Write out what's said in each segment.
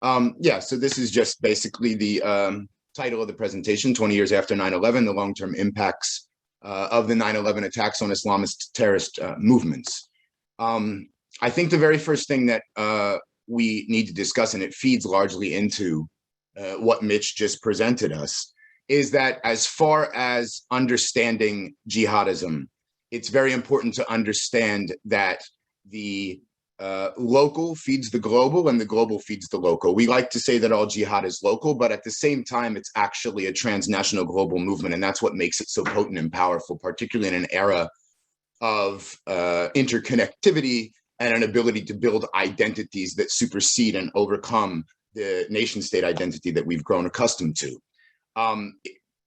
Yeah, so this is just basically the title of the presentation, 20 years after 9/11, the long-term impacts of the 9/11 attacks on Islamist terrorist movements. I think the very first thing that we need to discuss, and it feeds largely into what Mitch just presented us, is that as far as understanding jihadism, it's very important to understand that the local feeds the global and the global feeds the local. We like to say that all jihad is local, but at the same time, it's actually a transnational global movement. And that's what makes it so potent and powerful, particularly in an era of interconnectivity and an ability to build identities that supersede and overcome the nation state identity that we've grown accustomed to.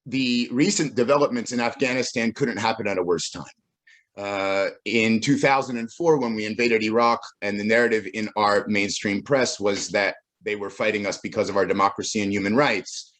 The recent developments in Afghanistan couldn't happen at a worse time. In 2004, when we invaded Iraq, and the narrative in our mainstream press was that they were fighting us because of our democracy and human rights,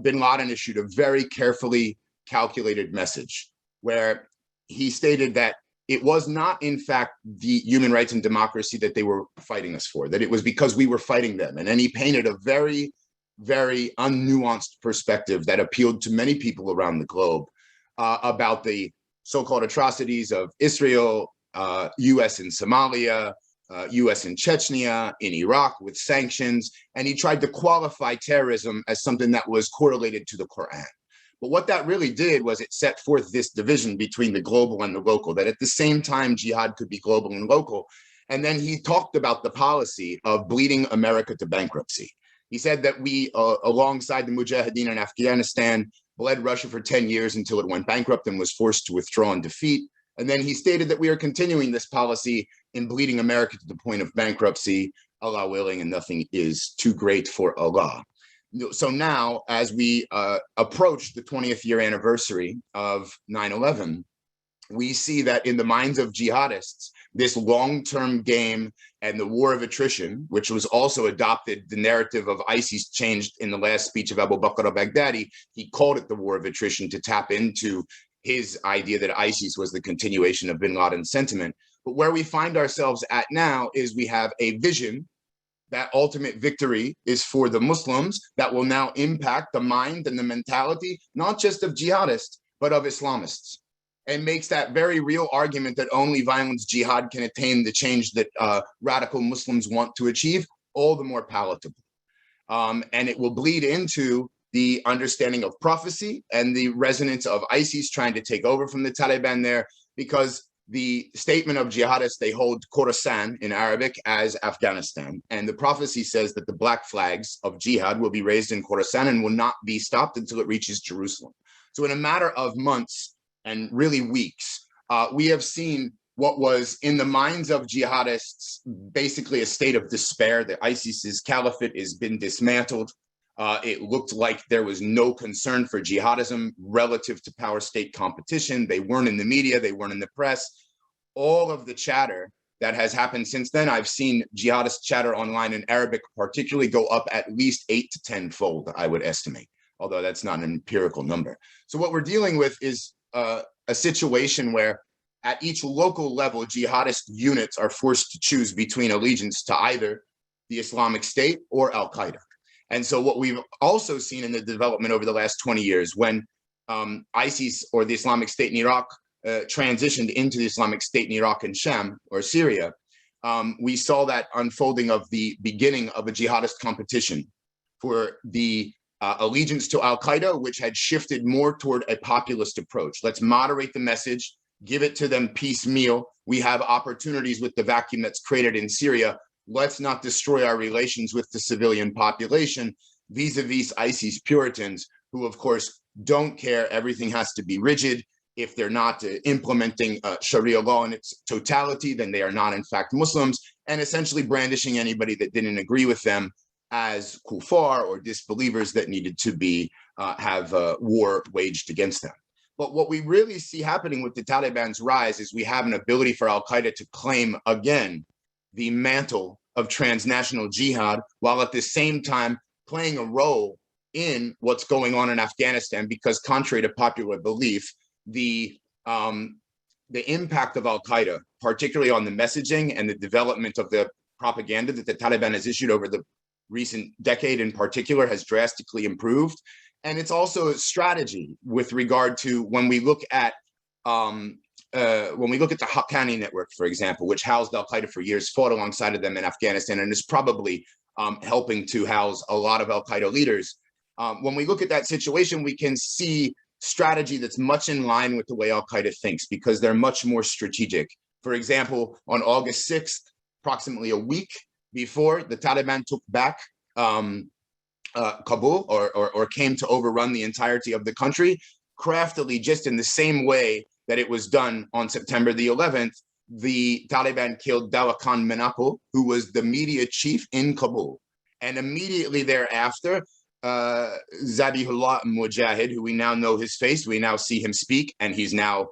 bin Laden issued a very carefully calculated message where he stated that it was not, in fact, the human rights and democracy that they were fighting us for, that it was because we were fighting them. And then he painted a very, very unnuanced perspective that appealed to many people around the globe about the so-called atrocities of Israel, US in Somalia, US in Chechnya, in Iraq with sanctions. And he tried to qualify terrorism as something that was correlated to the Quran. But what that really did was it set forth this division between the global and the local, that at the same time, jihad could be global and local. And then he talked about the policy of bleeding America to bankruptcy. He said that we, alongside the Mujahideen in Afghanistan, bled Russia for 10 years until it went bankrupt and was forced to withdraw in defeat. And then he stated that we are continuing this policy in bleeding America to the point of bankruptcy, Allah willing, and nothing is too great for Allah. So now, as we approach the 20th year anniversary of 9/11, we see that in the minds of jihadists, this long-term game and the war of attrition, which was also adopted, the narrative of ISIS changed in the last speech of Abu Bakr al-Baghdadi. He called it the war of attrition to tap into his idea that ISIS was the continuation of bin Laden's sentiment. But where we find ourselves at now is we have a vision that ultimate victory is for the Muslims that will now impact the mind and the mentality, not just of jihadists, but of Islamists, and makes that very real argument that only violence jihad can attain the change that radical Muslims want to achieve all the more palatable. And it will bleed into the understanding of prophecy and the resonance of ISIS trying to take over from the Taliban there, because the statement of jihadists, they hold Khorasan in Arabic as Afghanistan. And the prophecy says that the black flags of jihad will be raised in Khorasan and will not be stopped until it reaches Jerusalem. So in a matter of months and really weeks, we have seen what was in the minds of jihadists basically a state of despair, that ISIS's caliphate has been dismantled. It looked like there was no concern for jihadism relative to power state competition. They weren't in the media, they weren't in the press. All of the chatter that has happened since then, I've seen jihadist chatter online in Arabic particularly go up at least 8 to 10-fold, I would estimate, although that's not an empirical number. So what we're dealing with is a situation where at each local level, jihadist units are forced to choose between allegiance to either the Islamic State or Al-Qaeda. And so what we've also seen in the development over the last 20 years, when ISIS or the Islamic State in Iraq transitioned into the Islamic State in Iraq and Sham or Syria, we saw that unfolding of the beginning of a jihadist competition for the allegiance to Al-Qaeda, which had shifted more toward a populist approach. Let's moderate the message, give it to them piecemeal. We have opportunities with the vacuum that's created in Syria. Let's not destroy our relations with the civilian population vis-a-vis ISIS Puritans, who of course don't care. Everything has to be rigid. If they're not implementing Sharia law in its totality, then they are not in fact Muslims, and essentially brandishing anybody that didn't agree with them as kuffar or disbelievers that needed to be have war waged against them. But what we really see happening with the Taliban's rise is we have an ability for Al-Qaeda to claim again the mantle of transnational jihad, while at the same time playing a role in what's going on in Afghanistan, because contrary to popular belief, the impact of Al-Qaeda, particularly on the messaging and the development of the propaganda that the Taliban has issued over the recent decade in particular has drastically improved. And it's also a strategy with regard to when we look at the Haqqani network, for example, which housed al-Qaeda for years, fought alongside of them in Afghanistan, and is probably helping to house a lot of al-Qaeda leaders. When we look at that situation, we can see strategy that's much in line with the way al-Qaeda thinks, because they're much more strategic. For example, on August 6th, approximately a week before the Taliban took back Kabul or came to overrun the entirety of the country, craftily, just in the same way that it was done on September the 11th, the Taliban killed Dawa Khan Menakul, who was the media chief in Kabul. And immediately thereafter, Zabihullah Mujahid, who we now know his face, we now see him speak, and he's now,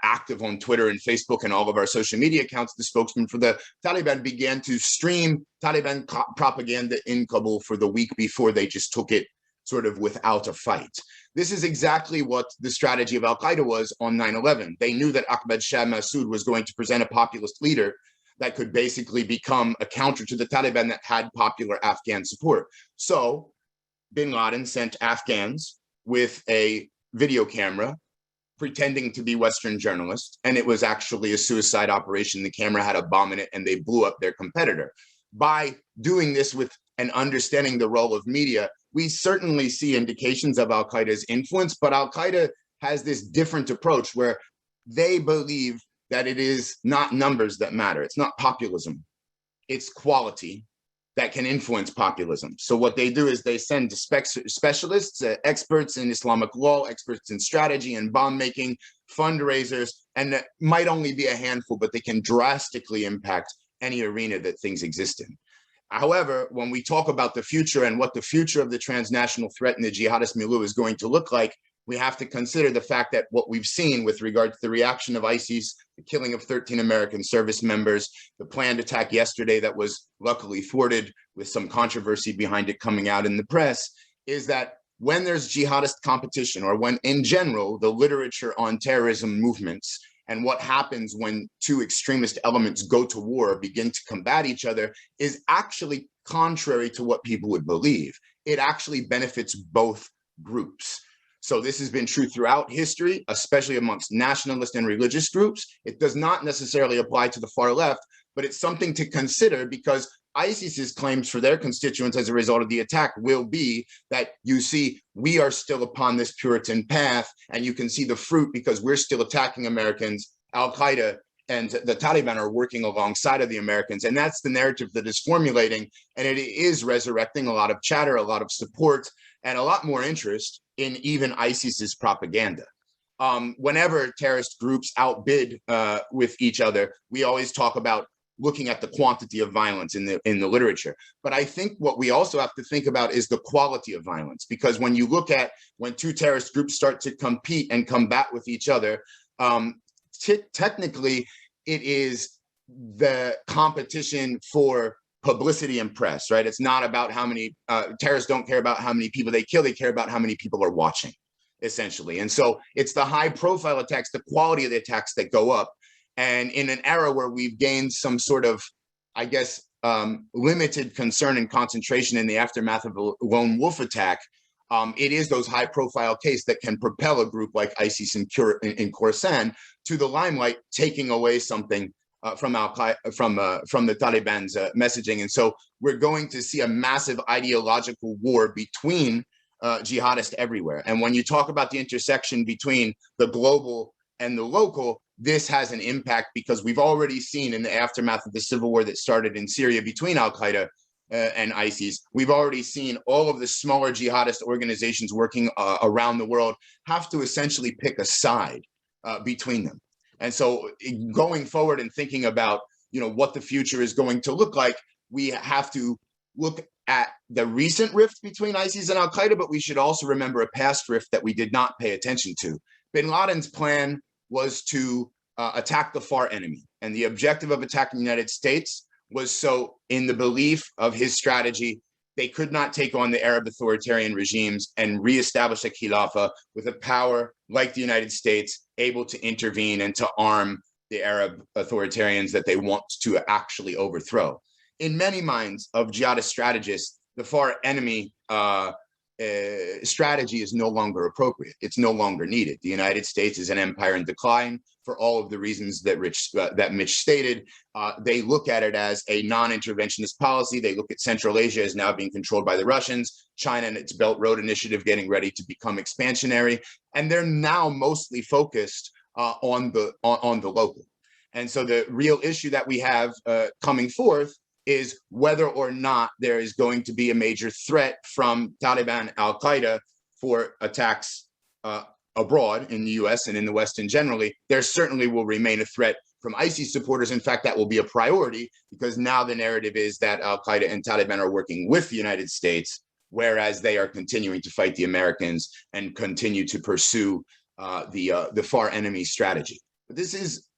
active on Twitter and Facebook and all of our social media accounts. The spokesman for the Taliban began to stream Taliban propaganda in Kabul for the week before they just took it sort of without a fight. This is exactly what the strategy of al-Qaeda was on 9/11. They knew that Ahmad Shah Massoud was going to present a populist leader that could basically become a counter to the Taliban that had popular Afghan support. So bin Laden sent Afghans with a video camera pretending to be Western journalists, and it was actually a suicide operation. The camera had a bomb in it, and they blew up their competitor. By doing this with and understanding the role of media, we certainly see indications of al-Qaeda's influence, but al-Qaeda has this different approach where they believe that it is not numbers that matter. It's not populism. It's quality that can influence populism. So what they do is they send specialists, experts in Islamic law, experts in strategy and bomb making, fundraisers, and that might only be a handful, but they can drastically impact any arena that things exist in. However, when we talk about the future and what the future of the transnational threat in the jihadist milieu is going to look like, we have to consider the fact that what we've seen with regard to the reaction of ISIS, the killing of 13 American service members, the planned attack yesterday that was luckily thwarted with some controversy behind it coming out in the press, is that when there's jihadist competition, or when in general, the literature on terrorism movements and what happens when two extremist elements go to war, begin to combat each other, is actually contrary to what people would believe. It actually benefits both groups. So this has been true throughout history, especially amongst nationalist and religious groups. It does not necessarily apply to the far left, but it's something to consider, because ISIS's claims for their constituents as a result of the attack will be that, you see, we are still upon this Puritan path, and you can see the fruit because we're still attacking Americans. Al-Qaeda and the Taliban are working alongside of the Americans. And that's the narrative that is formulating. And it is resurrecting a lot of chatter, a lot of support, and a lot more interest in even ISIS's propaganda. Whenever terrorist groups outbid with each other, we always talk about looking at the quantity of violence in the literature. But I think what we also have to think about is the quality of violence, because when you look at when two terrorist groups start to compete and combat with each other, technically it is the competition for publicity and press, right? It's not about how many terrorists don't care about how many people they kill. They care about how many people are watching, essentially. And so it's the high profile attacks, the quality of the attacks that go up. And in an era where we've gained some sort of, I guess, limited concern and concentration in the aftermath of a lone wolf attack, it is those high profile cases that can propel a group like ISIS in Khorasan to the limelight, taking away something from the Taliban's messaging. And so we're going to see a massive ideological war between jihadists everywhere. And when you talk about the intersection between the global and the local, this has an impact, because we've already seen in the aftermath of the civil war that started in Syria between al-Qaeda and ISIS, we've already seen all of the smaller jihadist organizations working around the world have to essentially pick a side between them. And so going forward and thinking about, what the future is going to look like, we have to look at the recent rift between ISIS and al-Qaeda, but we should also remember a past rift that we did not pay attention to. Bin Laden's plan was to attack the far enemy. And the objective of attacking the United States was so, in the belief of his strategy, they could not take on the Arab authoritarian regimes and reestablish a khilafah with a power like the United States, able to intervene and to arm the Arab authoritarians that they want to actually overthrow. in many minds of jihadist strategists, the far enemy strategy is no longer appropriate. It's no longer needed. The United States is an empire in decline for all of the reasons that Mitch stated. They look at it as a non-interventionist policy. They look at Central Asia as now being controlled by the Russians, China and its Belt Road Initiative getting ready to become expansionary, and they're now mostly focused on the local. And so the real issue that we have coming forth is whether or not there is going to be a major threat from Taliban, Al-Qaeda for attacks abroad in the US and in the West and generally. There certainly will remain a threat from ISIS supporters. In fact, that will be a priority because now the narrative is that Al-Qaeda and Taliban are working with the United States, whereas they are continuing to fight the Americans and continue to pursue the far enemy strategy. But this is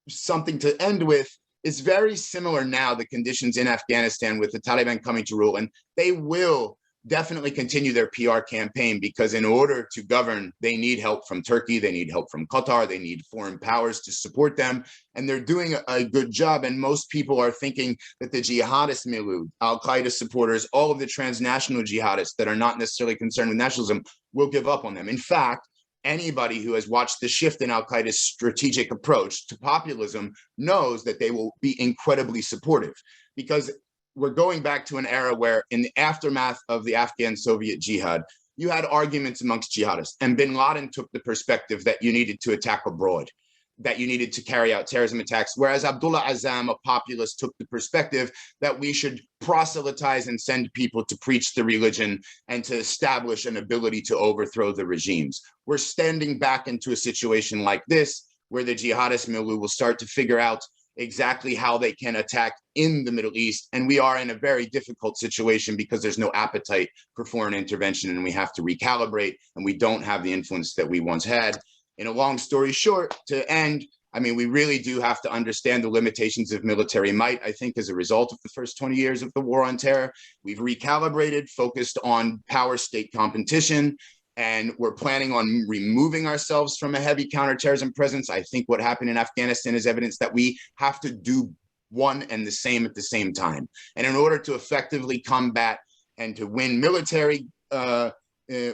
something to end with. It's very similar now, the conditions in Afghanistan with the Taliban coming to rule, and they will definitely continue their PR campaign because in order to govern, they need help from Turkey, they need help from Qatar, they need foreign powers to support them, and they're doing a good job. And most people are thinking that the jihadist milieu, Al-Qaeda supporters, all of the transnational jihadists that are not necessarily concerned with nationalism will give up on them. In fact, anybody who has watched the shift in Al-Qaeda's strategic approach to populism knows that they will be incredibly supportive because we're going back to an era where in the aftermath of the Afghan Soviet jihad, you had arguments amongst jihadists, and bin Laden took the perspective that you needed to attack abroad, that you needed to carry out terrorism attacks, whereas Abdullah Azzam, a populist, took the perspective that we should proselytize and send people to preach the religion and to establish an ability to overthrow the regimes. We're standing back into a situation like this, where the jihadist milieu will start to figure out exactly how they can attack in the Middle East. And we are in a very difficult situation because there's no appetite for foreign intervention and we have to recalibrate and we don't have the influence that we once had. In a long story short, to end, I mean, we really do have to understand the limitations of military might. I think as a result of the first 20 years of the war on terror, we've recalibrated, focused on power state competition, and we're planning on removing ourselves from a heavy counterterrorism presence. I think what happened in Afghanistan is evidence that we have to do one and the same at the same time. And in order to effectively combat and to win military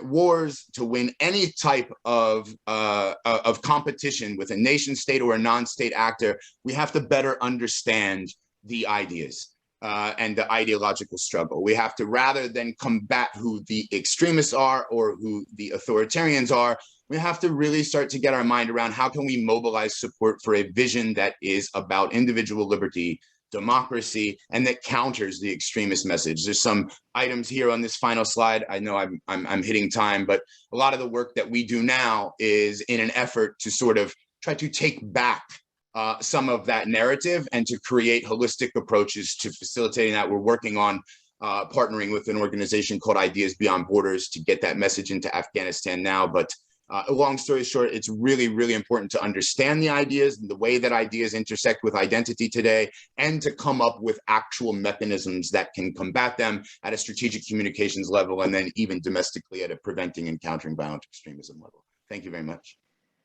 wars, to win any type of competition with a nation state or a non-state actor, we have to better understand the ideas and the ideological struggle. We have to, rather than combat who the extremists are or who the authoritarians are, we have to really start to get our mind around how can we mobilize support for a vision that is about individual liberty, democracy, and that counters the extremist message. There's some items here on this final slide. I know I'm hitting time, but a lot of the work that we do now is in an effort to sort of try to take back some of that narrative and to create holistic approaches to facilitating that. We're working on partnering with an organization called Ideas Beyond Borders to get that message into Afghanistan now. But a long story short, it's really, really important to understand the ideas and the way that ideas intersect with identity today, and to come up with actual mechanisms that can combat them at a strategic communications level, and then even domestically at a preventing and countering violent extremism level. Thank you very much.